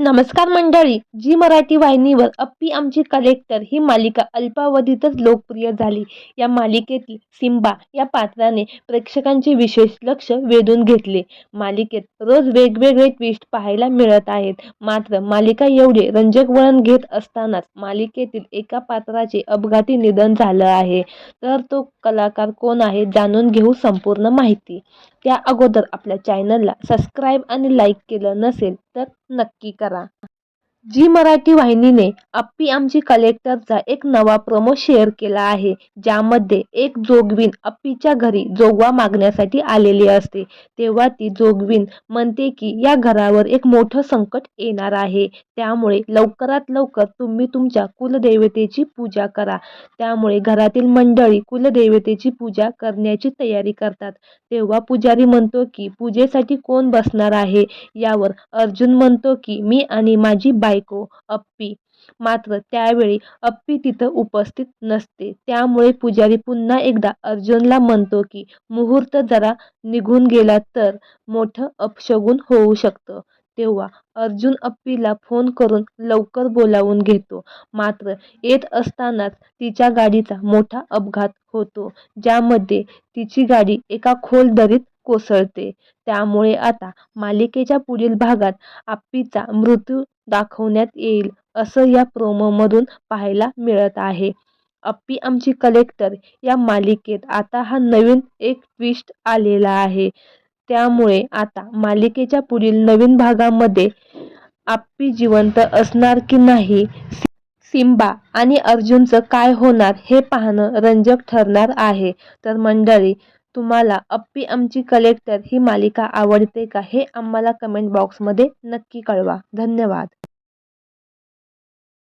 नमस्कार मंडळी. जी मराठी वाहिनीवर अप्पी आमची कलेक्टर ही मालिका अल्पावधीतच लोकप्रिय झाली. या मालिकेतील सिम्बा या पात्राने प्रेक्षकांचे विशेष लक्ष वेधून घेतले. मालिकेत रोज वेगवेगळे ट्विस्ट पाहायला मिळत आहेत. मात्र मालिका एवढे रंजक वळण घेत असतानाच मालिकेतील एका पात्राचे अपघाती निधन झालं आहे. तर तो कलाकार कोण आहे जाणून घेऊ संपूर्ण माहिती. त्या अगोदर आपल्या चॅनलला सबस्क्राईब आणि लाईक केलं नसेल तर नक्की करा. जी मराठी वाहिनीने अप्पी आमची कलेक्टरचा एक नवा प्रोमो शेअर केला आहे, ज्यामध्ये एक जोगवीण अप्पीच्या घरी जोगवा मागण्यासाठी आलेली असते. तेव्हा ती जोगवीण म्हणते की या घरावर एक मोठं संकट येणार आहे, त्यामुळे लवकरात लवकर तुम्ही तुमच्या कुलदेवतेची पूजा करा. त्यामुळे घरातील मंडळी कुलदेवतेची पूजा करण्याची तयारी करतात. तेव्हा पुजारी म्हणतो की पूजेसाठी कोण बसणार आहे. यावर अर्जुन म्हणतो की मी आणि माझी बायको अप्पी. मात्र त्यावेळी अप्पी तिथं उपस्थित नसते. त्यामुळे पुजारी पुन्हा एकदा अर्जुनला म्हणतो की मुहूर्त जरा निघून गेला तर मोठं अपशगुन होऊ शकतं. तेव्हा अर्जुन अप्पीला फोन करून लवकर बोलावून घेतो. मात्र येत असतानाच तिच्या गाडीचा मोठा अपघात होतो, ज्यामध्ये तिची गाडी एका खोल दरीत कोसळते. त्यामुळे आता मालिकेच्या पुढील भागात अप्पीचा मृत्यू दाखवण्यात येईल असं या प्रोमोमधून पाहायला मिळत आहे. अप्पी आमची कलेक्टर या मालिकेत आता हा नवीन एक ट्विस्ट आलेला आहे. त्यामुळे आता मालिकेच्या पुढील नवीन भागामध्ये अप्पी जिवंत असणार की नाही, सिम्बा आणि अर्जुनचं काय होणार हे पाहणं रंजक ठरणार आहे. तर मंडळी, तुम्हाला अप्पी आमची कलेक्टर ही मालिका आवडते का हे आम्हाला कमेंट बॉक्समध्ये नक्की कळवा. धन्यवाद.